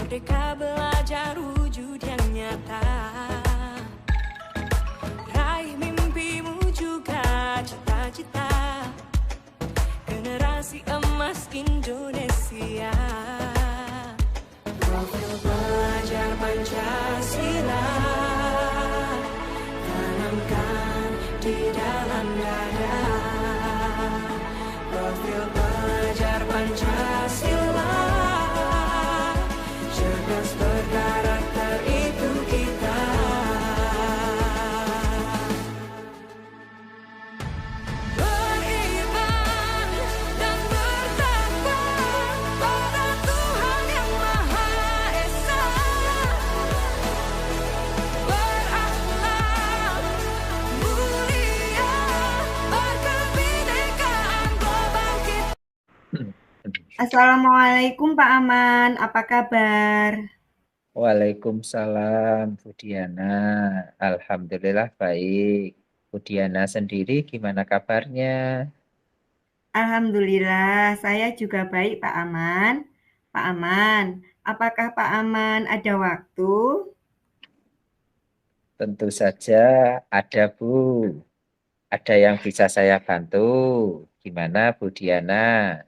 Merdeka belajar wujud yang nyata. Raih mimpimu juga cita-cita. Generasi emas Indonesia. Profil pelajar Pancasila tanamkan di dalam dada. Profil pelajar Pancasila cerdas berkarakter itu kita. Beriman dan bertakwa pada Tuhan yang Maha Esa. Berakhlak mulia, berkebinekaan global kita. Assalamualaikum Pak Aman, apa kabar? Waalaikumsalam, Bu Diana. Alhamdulillah baik. Bu Diana sendiri gimana kabarnya? Alhamdulillah, saya juga baik Pak Aman. Pak Aman, apakah Pak Aman ada waktu? Tentu saja ada, Bu. Ada yang bisa saya bantu. Gimana, Bu Diana?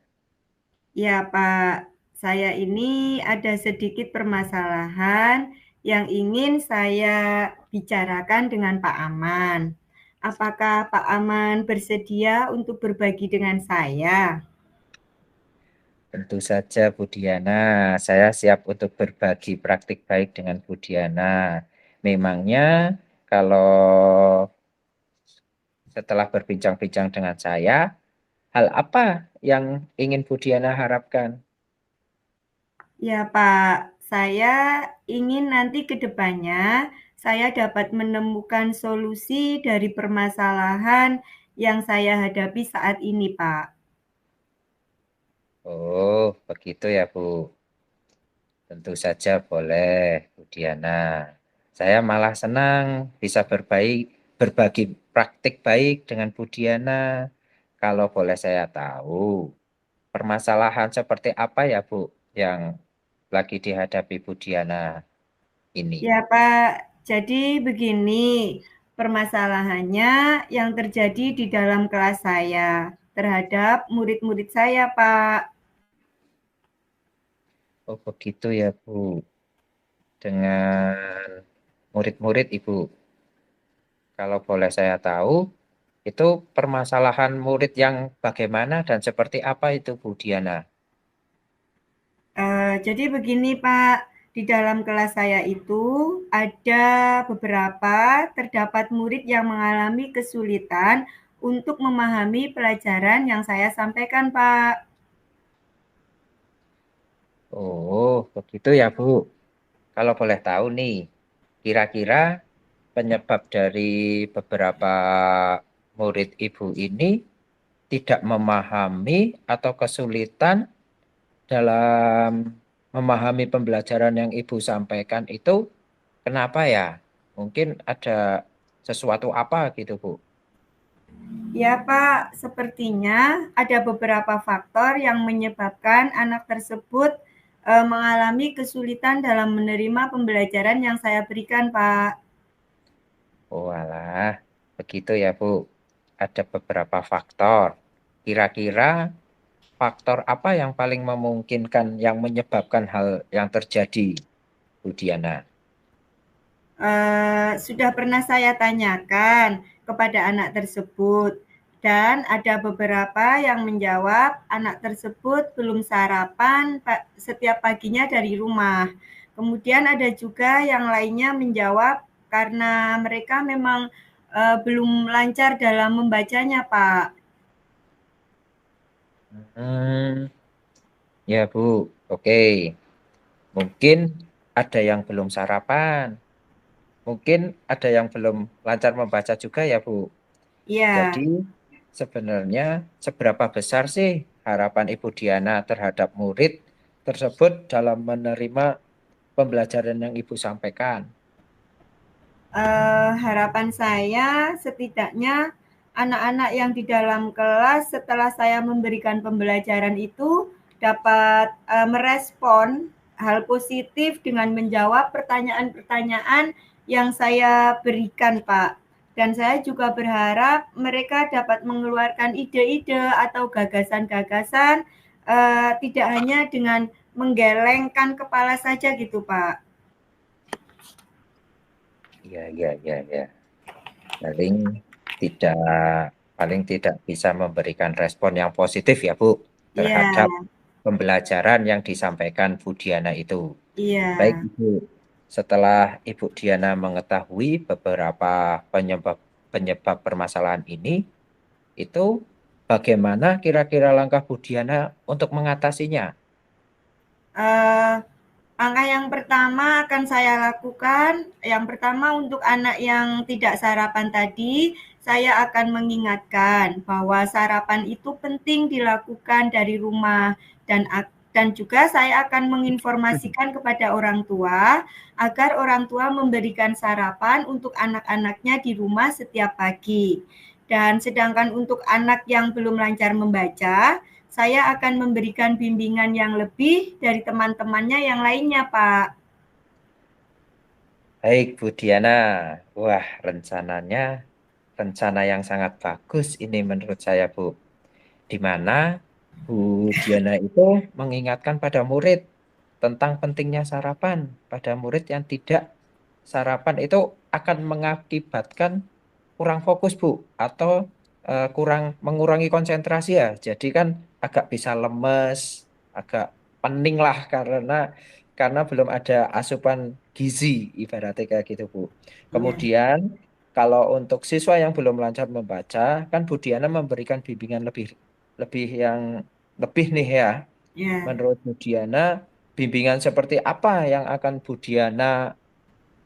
Ya Pak, saya ini ada sedikit permasalahan yang ingin saya bicarakan dengan Pak Aman. Apakah Pak Aman bersedia untuk berbagi dengan saya? Tentu saja, Bu Diana. Saya siap untuk berbagi praktik baik dengan Bu Diana. Memangnya kalau setelah berbincang-bincang dengan saya, hal apa yang ingin Bu Diana harapkan? Ya Pak, saya ingin nanti ke depannya saya dapat menemukan solusi dari permasalahan yang saya hadapi saat ini, Pak. Oh, begitu ya, Bu. Tentu saja boleh, Bu Diana. Saya malah senang bisa berbagi praktik baik dengan Bu Diana. Kalau boleh saya tahu, permasalahan seperti apa ya, Bu, yang lagi dihadapi Bu Diana ini? Ya Pak, jadi begini permasalahannya yang terjadi di dalam kelas saya terhadap murid-murid saya, Pak. Oh, begitu ya, Bu. Dengan murid-murid Ibu. Kalau boleh saya tahu, itu permasalahan murid yang bagaimana dan seperti apa itu, Bu Diana? Jadi begini Pak, di dalam kelas saya itu ada terdapat murid yang mengalami kesulitan untuk memahami pelajaran yang saya sampaikan, Pak. Oh, begitu ya, Bu. Kalau boleh tahu nih, kira-kira penyebab dari beberapa murid Ibu ini tidak memahami atau kesulitan dalam memahami pembelajaran yang Ibu sampaikan itu kenapa ya? Mungkin ada sesuatu apa gitu, Bu? Ya, Pak, sepertinya ada beberapa faktor yang menyebabkan anak tersebut mengalami kesulitan dalam menerima pembelajaran yang saya berikan, Pak. Oh alah, begitu ya Bu. Ada beberapa faktor. Kira-kira faktor apa yang paling memungkinkan yang menyebabkan hal yang terjadi, Bu Diana? Sudah pernah saya tanyakan kepada anak tersebut dan ada beberapa yang menjawab anak tersebut belum sarapan setiap paginya dari rumah. Kemudian ada juga yang lainnya menjawab karena mereka memang belum lancar dalam membacanya, Pak. Hmm, ya Bu, oke. Mungkin ada yang belum sarapan. Mungkin ada yang belum lancar membaca juga ya Bu. Iya. Jadi sebenarnya seberapa besar sih harapan Ibu Diana terhadap murid tersebut dalam menerima pembelajaran yang Ibu sampaikan? Harapan saya setidaknya anak-anak yang di dalam kelas setelah saya memberikan pembelajaran itu dapat merespon hal positif dengan menjawab pertanyaan-pertanyaan yang saya berikan, Pak. Dan saya juga berharap mereka dapat mengeluarkan ide-ide atau gagasan-gagasan, tidak hanya dengan menggelengkan kepala saja gitu, Pak. Iya. Paling tidak bisa memberikan respon yang positif ya Bu Iya, terhadap pembelajaran yang disampaikan Bu Diana itu. iya. Baik Ibu, setelah Ibu Diana mengetahui beberapa penyebab permasalahan ini, itu bagaimana kira-kira langkah Bu Diana untuk mengatasinya? Eh, Langkah yang pertama akan saya lakukan, yang pertama untuk anak yang tidak sarapan tadi, saya akan mengingatkan bahwa sarapan itu penting dilakukan dari rumah dan juga saya akan menginformasikan kepada orang tua agar orang tua memberikan sarapan untuk anak-anaknya di rumah setiap pagi. Dan sedangkan untuk anak yang belum lancar membaca, saya akan memberikan bimbingan yang lebih dari teman-temannya yang lainnya, Pak. Baik Bu Diana, wah rencana yang sangat bagus ini menurut saya Bu. Di mana Bu Diana itu mengingatkan pada murid tentang pentingnya sarapan. Pada murid yang tidak sarapan itu akan mengakibatkan kurang fokus Bu atau kurang mengurangi konsentrasi ya. Jadi kan agak bisa lemes, agak pening lah karena belum ada asupan gizi ibaratnya kayak gitu Bu. Iya, Kemudian kalau untuk siswa yang belum lancar membaca, kan Bu Diana memberikan bimbingan lebih yang lebih nih ya. iya. Menurut Bu Diana, bimbingan seperti apa yang akan Bu Diana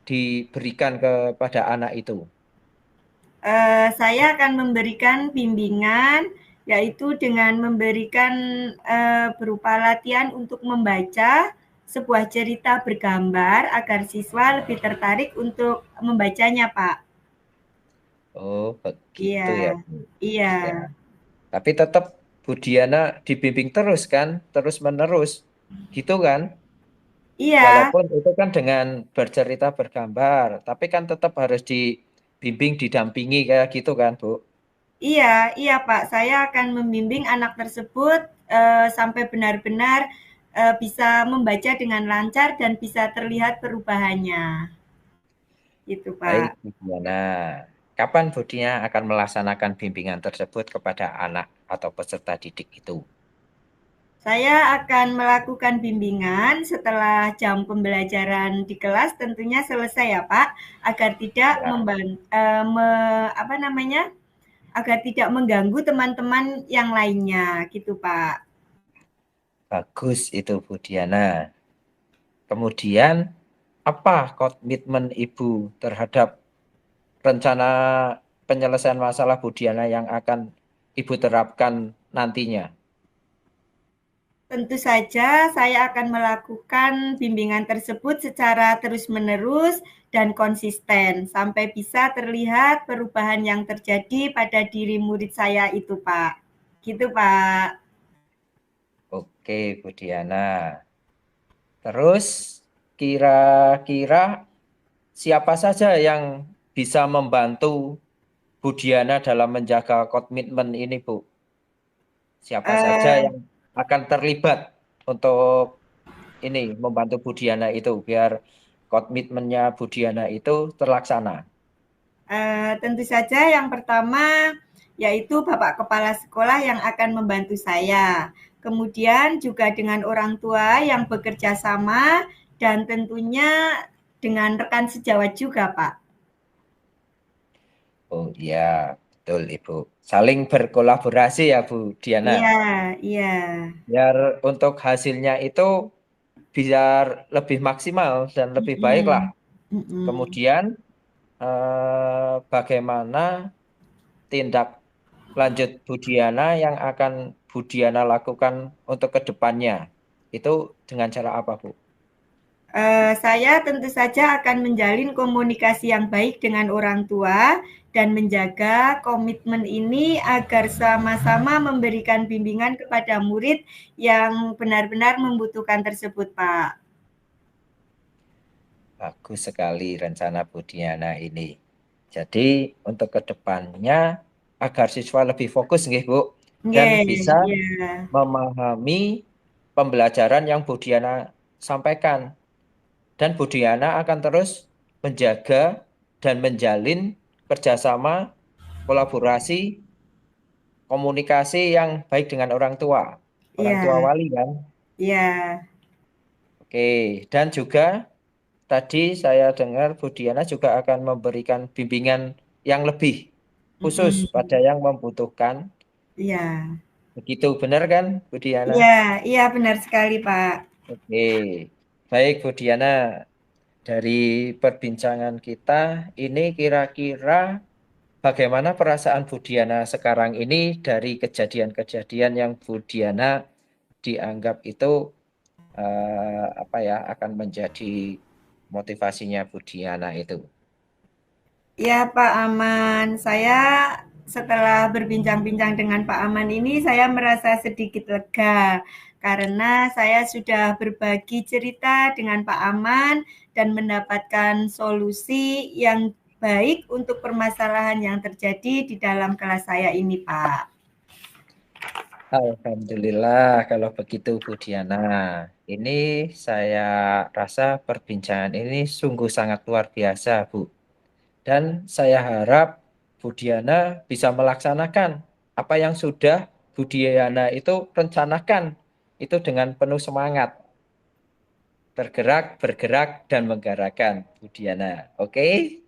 diberikan kepada anak itu? Saya akan memberikan bimbingan, yaitu dengan memberikan berupa latihan untuk membaca sebuah cerita bergambar agar siswa lebih tertarik untuk membacanya, Pak. Oh, begitu ya, Iya, Bu. iya, Ya. Tapi tetap Bu Diana dibimbing terus kan, terus menerus, gitu kan? iya, Walaupun itu kan dengan bercerita bergambar, tapi kan tetap harus dibimbing, didampingi kayak gitu kan, Bu? iya, iya, Pak. Saya akan membimbing anak tersebut sampai benar-benar bisa membaca dengan lancar dan bisa terlihat perubahannya. Gitu, Baik, Pak. Bu Diana. Kapan Bu Diana akan melaksanakan bimbingan tersebut kepada anak atau peserta didik itu? Saya akan melakukan bimbingan setelah jam pembelajaran di kelas tentunya selesai ya Pak, agar tidak Ya, apa namanya, agar tidak mengganggu teman-teman yang lainnya gitu Pak. bagus itu Bu Diana. Kemudian, apa komitmen Ibu terhadap rencana penyelesaian masalah Bu Diana yang akan Ibu terapkan nantinya? Tentu saja saya akan melakukan bimbingan tersebut secara terus-menerus dan konsisten sampai bisa terlihat perubahan yang terjadi pada diri murid saya itu Pak. Gitu Pak. Oke, Bu Diana. Terus, kira-kira siapa saja yang bisa membantu Bu Diana dalam menjaga komitmen ini, Bu? Siapa saja Eh, yang akan terlibat untuk ini membantu Bu Diana itu biar komitmennya Bu Diana itu terlaksana. Tentu saja yang pertama yaitu Bapak Kepala Sekolah yang akan membantu saya. Kemudian juga dengan orang tua yang bekerja sama dan tentunya dengan rekan sejawat juga, Pak. Oh iya, betul Ibu. Saling berkolaborasi ya Bu Diana. Iya, iya. Biar untuk hasilnya itu biar lebih maksimal dan lebih baik lah. Mm-mm. Mm-mm. Kemudian bagaimana tindak lanjut Bu Diana yang akan Bu Diana lakukan untuk kedepannya? Itu dengan cara apa Bu? Saya tentu saja akan menjalin komunikasi yang baik dengan orang tua dan menjaga komitmen ini agar sama-sama memberikan bimbingan kepada murid yang benar-benar membutuhkan tersebut, Pak. bagus sekali rencana Bu Diana ini. Jadi untuk kedepannya agar siswa lebih fokus nggih Bu dan Nggih, bisa iya. memahami pembelajaran yang Bu Diana sampaikan. Dan Bu Diana akan terus menjaga dan menjalin kerjasama, kolaborasi, komunikasi yang baik dengan orang tua Iya, wali kan. iya. Oke, dan juga tadi saya dengar Bu Diana juga akan memberikan bimbingan yang lebih khusus pada Mm-mm. yang membutuhkan. Iya. Begitu benar kan Bu Diana? Iya, iya benar sekali, Pak. Oke, baik Bu Diana. Dari perbincangan kita ini kira-kira bagaimana perasaan Bu Diana sekarang ini dari kejadian-kejadian yang Bu Diana dianggap itu apa ya akan menjadi motivasinya Bu Diana itu. Ya, Pak Aman. Saya setelah berbincang-bincang dengan Pak Aman ini, saya merasa sedikit lega karena saya sudah berbagi cerita dengan Pak Aman dan mendapatkan solusi yang baik untuk permasalahan yang terjadi di dalam kelas saya ini, Pak. Alhamdulillah kalau begitu Bu Diana. Ini saya rasa perbincangan ini sungguh sangat luar biasa Bu. Dan saya harap Bu Diana bisa melaksanakan apa yang sudah Bu Diana itu rencanakan itu dengan penuh semangat. Bergerak, bergerak, dan menggerakkan Bu Diana. Oke?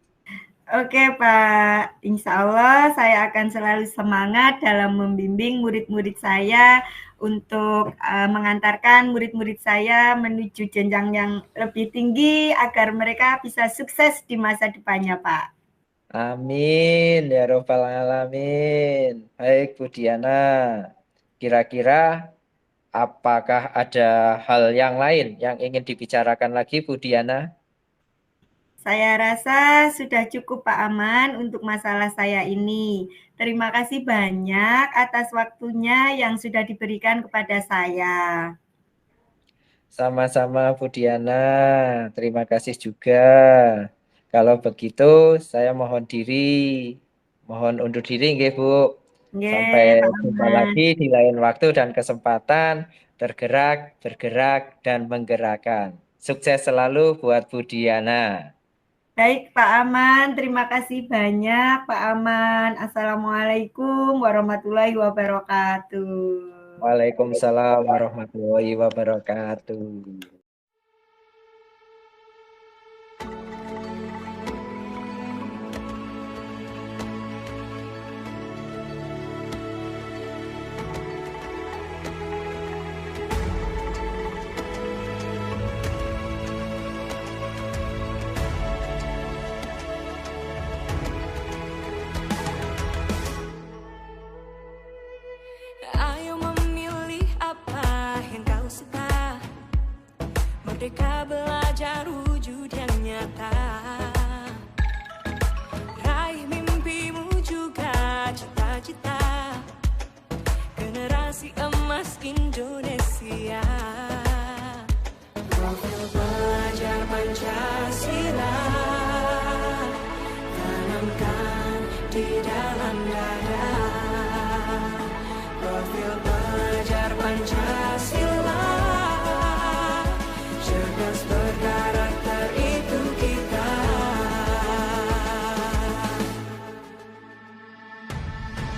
Oke, Pak. Insya Allah saya akan selalu semangat dalam membimbing murid-murid saya untuk mengantarkan murid-murid saya menuju jenjang yang lebih tinggi agar mereka bisa sukses di masa depannya, Pak. Amin ya Robbal Alamin. Baik Bu Diana. Kira-kira apakah ada hal yang lain yang ingin dibicarakan lagi Bu Diana? Saya rasa sudah cukup, Pak Aman, untuk masalah saya ini. Terima kasih banyak atas waktunya yang sudah diberikan kepada saya. Sama-sama Bu Diana. Terima kasih juga. Kalau begitu saya mohon diri. Mohon undur diri nggih Bu. Sampai Nggih, Pak jumpa Aman. lagi di lain waktu dan kesempatan. Tergerak, bergerak, dan menggerakkan. Sukses selalu buat Bu Diana. Baik, Pak Aman. Terima kasih banyak, Pak Aman. Assalamualaikum warahmatullahi wabarakatuh. Waalaikumsalam warahmatullahi wabarakatuh. Ayo memilih apa yang kau suka. Merdeka belajar wujud yang nyata. Raih mimpimu juga cita-cita. Generasi emas Indonesia. Profil pelajar Pancasila tanamkan di dalam dada. Profil pelajar Pancasila cerdas berkarakter itu kita.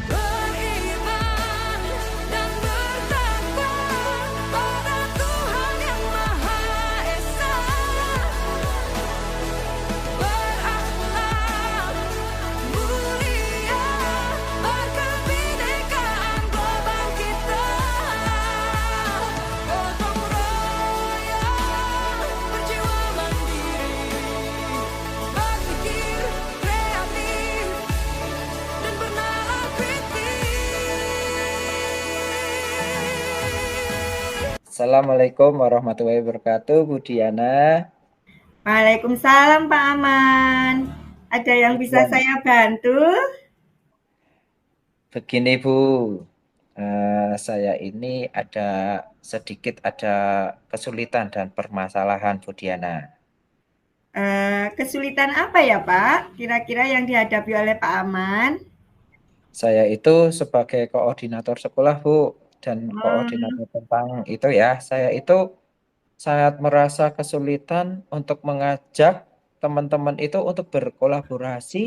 Beriman dan bertakwa pada Tuhan yang Maha Esa. Berakhlak mulia berkebinekaan global kita. Gotong royong berjiwa mandiri, berpikir kreatif dan bernalar kritis. Assalamualaikum warahmatullahi wabarakatuh, Bu Diana. Waalaikumsalam, Pak Aman. Ada yang bisa Ya, saya bantu? begini Bu, saya ini sedikit ada kesulitan dan permasalahan Bu Diana. Kesulitan apa ya Pak? Kira-kira yang dihadapi oleh Pak Aman? Saya itu sebagai koordinator sekolah, Bu, dan Hmm, koordinator tentang itu ya, saya itu sangat merasa kesulitan untuk mengajak teman-teman itu untuk berkolaborasi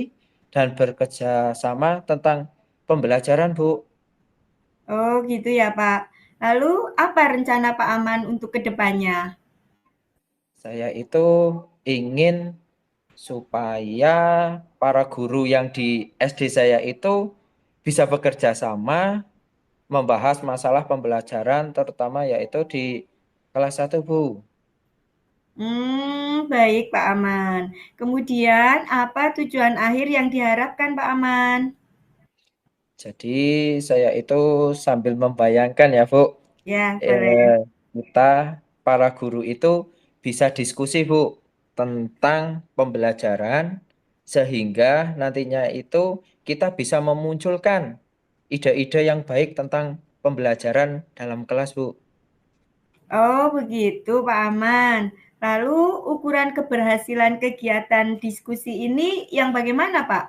dan bekerja sama tentang pembelajaran, Bu. oh gitu ya Pak. Lalu apa rencana Pak Aman untuk kedepannya? Saya itu ingin supaya para guru yang di SD saya itu bisa bekerja sama membahas masalah pembelajaran terutama yaitu di kelas 1, Bu. Baik Pak Aman. Kemudian apa tujuan akhir yang diharapkan Pak Aman? Jadi saya itu sambil membayangkan ya, Bu, Ya, boleh. eh, kita para guru itu bisa diskusi, Bu, tentang pembelajaran sehingga nantinya itu kita bisa memunculkan ide-ide yang baik tentang pembelajaran dalam kelas, Bu. Oh, begitu Pak Aman. Lalu ukuran keberhasilan kegiatan diskusi ini yang bagaimana Pak?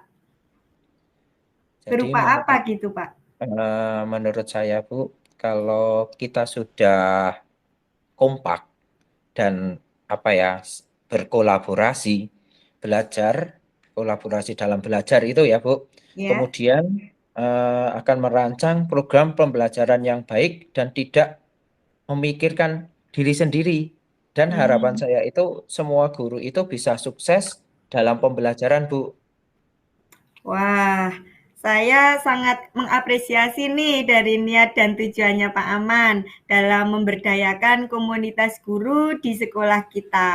Jadi Berupa apa menurut gitu Pak? menurut saya, Bu, kalau kita sudah kompak dan apa ya berkolaborasi, belajar, kolaborasi dalam belajar itu ya, Bu. Ya. Kemudian akan merancang program pembelajaran yang baik dan tidak memikirkan diri sendiri. Dan harapan Hmm. saya itu semua guru itu bisa sukses dalam pembelajaran, Bu. Wah, saya sangat mengapresiasi nih dari niat dan tujuannya Pak Aman dalam memberdayakan komunitas guru di sekolah kita.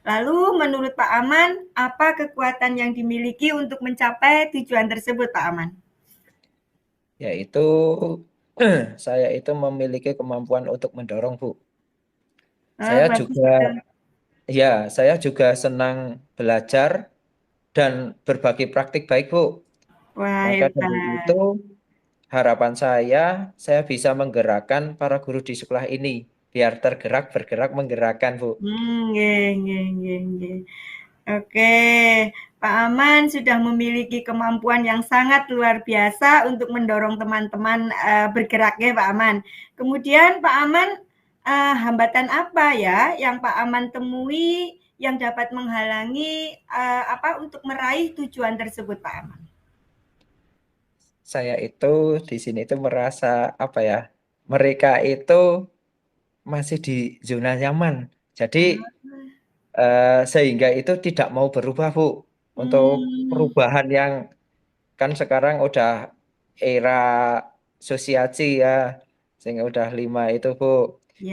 Lalu menurut Pak Aman, apa kekuatan yang dimiliki untuk mencapai tujuan tersebut Pak Aman? Yaitu saya itu memiliki kemampuan untuk mendorong, Bu. Oh, Saya bagus juga itu. ya, saya juga senang belajar dan berbagi praktik baik, Bu. Wah, Maka dari itu, hebat. harapan saya bisa menggerakkan para guru di sekolah ini biar tergerak, bergerak, menggerakkan, Bu. Nggih nggih nggih nggih. Oke, Pak Aman sudah memiliki kemampuan yang sangat luar biasa untuk mendorong teman-teman bergerak ya Pak Aman. Kemudian Pak Aman, hambatan apa ya yang Pak Aman temui yang dapat menghalangi apa untuk meraih tujuan tersebut Pak Aman? Saya itu di sini itu merasa apa ya? Mereka itu masih di zona nyaman. Jadi sehingga itu tidak mau berubah, Bu. Untuk Hmm, perubahan yang kan sekarang udah era sosiasi ya, sehingga udah 5 itu, Bu.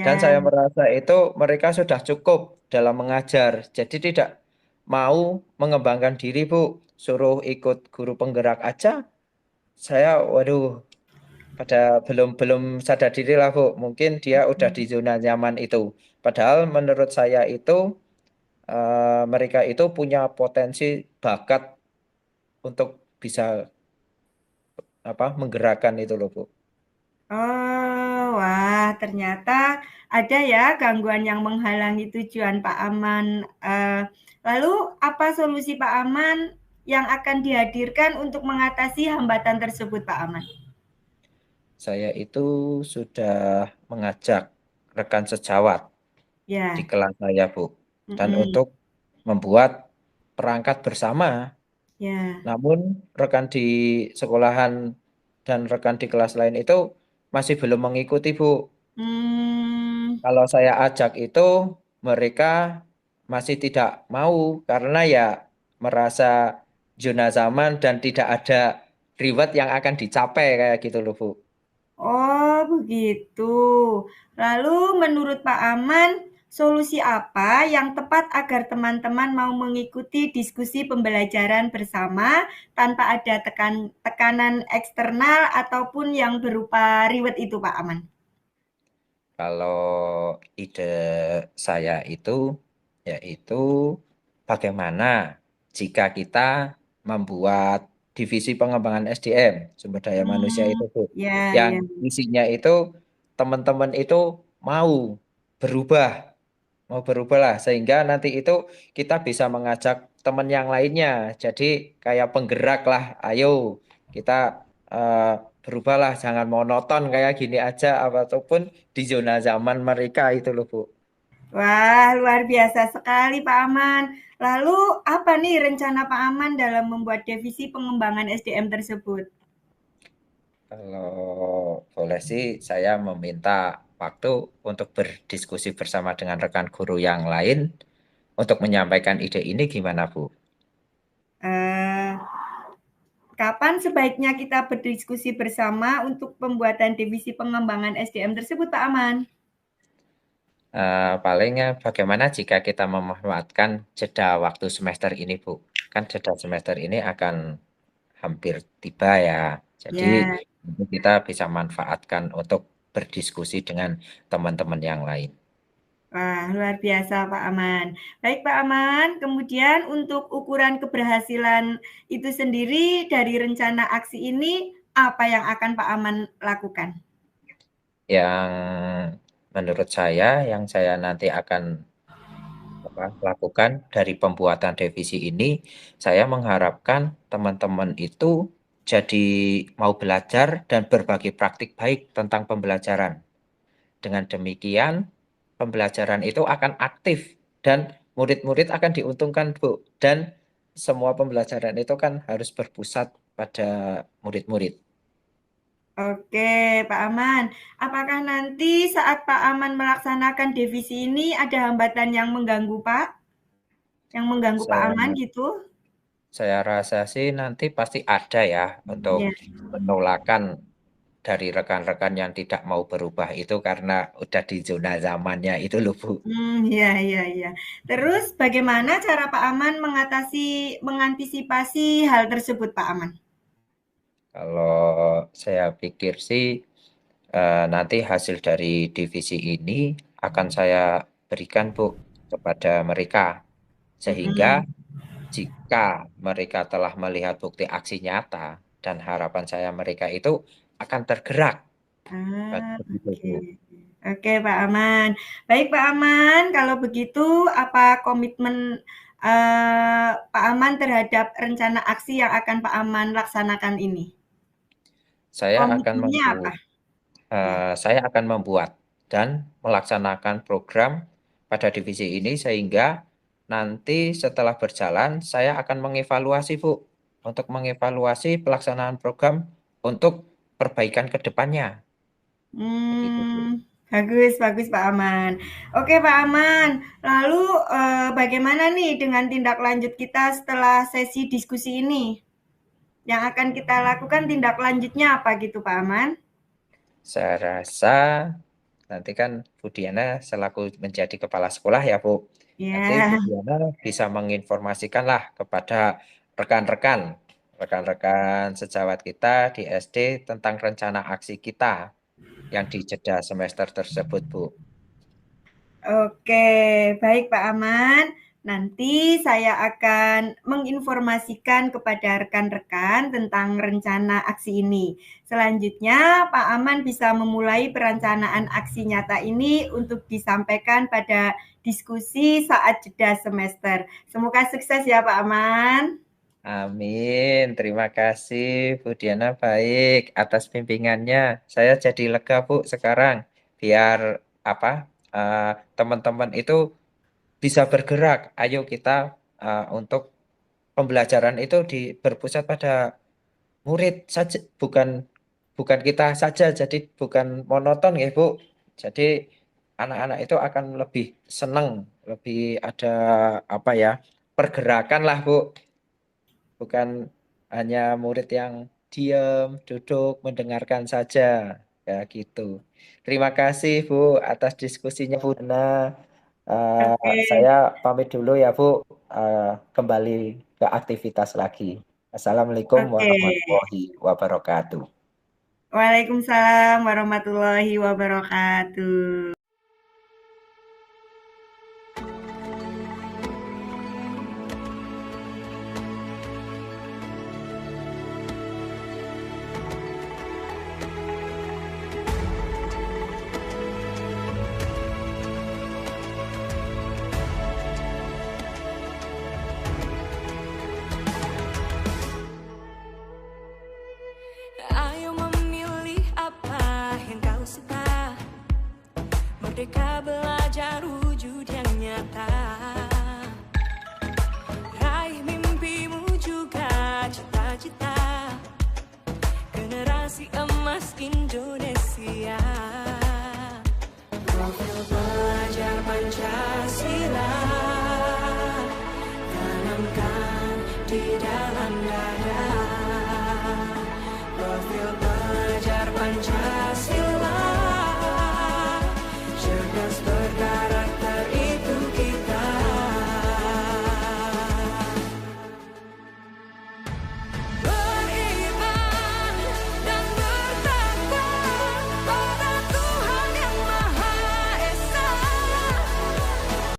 Dan ya. saya merasa itu mereka sudah cukup dalam mengajar. Jadi tidak mau mengembangkan diri, Bu. Suruh ikut guru penggerak aja. Saya, waduh, pada belum belum sadar diri lah, Bu. Mungkin dia udah di zona nyaman itu. Padahal menurut saya itu mereka itu punya potensi bakat untuk bisa apa menggerakkan itu loh, Bu. Oh, wah ternyata ada ya gangguan yang menghalangi tujuan Pak Aman. Lalu apa solusi Pak Aman yang akan dihadirkan untuk mengatasi hambatan tersebut Pak Aman? Saya itu sudah mengajak rekan sejawat di Ya, kelas saya, Bu. Dan mhm, untuk membuat perangkat bersama. ya. Namun rekan di sekolahan dan rekan di kelas lain itu masih belum mengikuti, Bu. Mmm, Kalau saya ajak itu mereka masih tidak mau karena ya merasa zona zaman dan tidak ada reward yang akan dicapai kayak gitu loh, Bu. oh begitu. Lalu menurut Pak Aman, solusi apa yang tepat agar teman-teman mau mengikuti diskusi pembelajaran bersama tanpa ada tekanan eksternal ataupun yang berupa reward itu Pak Aman? Kalau ide saya itu yaitu bagaimana jika kita membuat divisi pengembangan SDM, sumber daya manusia Hmm, itu, Bu, ya yang ya. isinya itu teman-teman itu mau berubah mau berubah lah sehingga nanti itu kita bisa mengajak teman yang lainnya. Jadi kayak penggerak lah, ayo kita eh, berubahlah, jangan monoton kayak gini aja ataupun di zona zaman mereka itu loh Bu. Wah, luar biasa sekali Pak Aman. Lalu apa nih rencana Pak Aman dalam membuat divisi pengembangan SDM tersebut? Kalau boleh sih saya meminta waktu untuk berdiskusi bersama dengan rekan guru yang lain untuk menyampaikan ide ini gimana Bu? Eh, Kapan sebaiknya kita berdiskusi bersama untuk pembuatan divisi pengembangan SDM tersebut Pak Aman? Palingnya bagaimana jika kita memanfaatkan jeda waktu semester ini, Bu? Kan jeda semester ini akan hampir tiba ya. Jadi Ya, itu kita bisa manfaatkan untuk berdiskusi dengan teman-teman yang lain. wah luar biasa Pak Aman. Baik Pak Aman, kemudian untuk ukuran keberhasilan itu sendiri dari rencana aksi ini, apa yang akan Pak Aman lakukan? Yang menurut yang saya nanti akan lakukan dari pembuatan revisi ini, saya mengharapkan teman-teman itu jadi mau belajar dan berbagi praktik baik tentang pembelajaran. Dengan demikian, pembelajaran itu akan aktif dan murid-murid akan diuntungkan, Bu. Dan semua pembelajaran itu kan harus berpusat pada murid-murid. Oke, Pak Aman. Apakah nanti saat Pak Aman melaksanakan divisi ini ada hambatan yang mengganggu Pak? Yang mengganggu Pak Aman Saya, gitu? saya rasa sih nanti pasti ada ya untuk Ya. penolakan dari rekan-rekan yang tidak mau berubah itu karena udah di zona zamannya itu loh Bu. Iya, iya, iya. Terus bagaimana cara Pak Aman mengantisipasi hal tersebut, Pak Aman? Kalau saya pikir sih nanti hasil dari divisi ini akan saya berikan Bu kepada mereka sehingga Mhm. jika mereka telah melihat bukti aksi nyata dan harapan saya mereka itu akan tergerak. Begitu Oke. Bu. Oke, Pak Aman. Baik, Pak Aman, kalau begitu apa komitmen Pak Aman terhadap rencana aksi yang akan Pak Aman laksanakan ini? Saya akan Komitmennya apa? membuat Ya. saya akan membuat dan melaksanakan program pada divisi ini sehingga nanti setelah berjalan saya akan mengevaluasi Bu untuk mengevaluasi pelaksanaan program untuk perbaikan ke depannya. Begitu Bu. Bagus, bagus Pak Aman. Oke Pak Aman, lalu bagaimana nih dengan tindak lanjut kita setelah sesi diskusi ini? Yang akan kita lakukan tindak lanjutnya apa gitu Pak Aman? Saya rasa nanti kan Bu Diana selaku menjadi kepala sekolah ya Bu. Nanti Bu Ya, Diana bisa menginformasikanlah kepada rekan-rekan, rekan-rekan sejawat kita di SD tentang rencana aksi kita yang di jeda semester tersebut Bu. oke, baik Pak Aman. Nanti saya akan menginformasikan kepada rekan-rekan tentang rencana aksi ini. Selanjutnya, Pak Aman bisa memulai perencanaan aksi nyata ini untuk disampaikan pada diskusi saat jeda semester. Semoga sukses ya Pak Aman. Amin. Terima kasih Bu Diana baik atas bimbingannya. Saya jadi lega Bu sekarang. Biar apa eh, teman-teman itu bisa bergerak. Ayo kita untuk pembelajaran itu berpusat pada murid saja, bukan bukan kita saja. Jadi bukan monoton ya Bu. Jadi anak-anak itu akan lebih senang, lebih ada apa ya pergerakan lah Bu. Bukan hanya murid yang diam, duduk, mendengarkan saja. Ya gitu. Terima kasih Bu atas diskusinya Bu Dana. Oke, Saya pamit dulu ya Bu. Kembali ke aktivitas lagi. Assalamualaikum oke. warahmatullahi wabarakatuh. Waalaikumsalam warahmatullahi wabarakatuh. Merdeka belajar wujud yang nyata. Raih mimpimu juga cita-cita. Generasi emas Indonesia. Profil pelajar Pancasila tanamkan di dalam dada. Profil pelajar Pancasila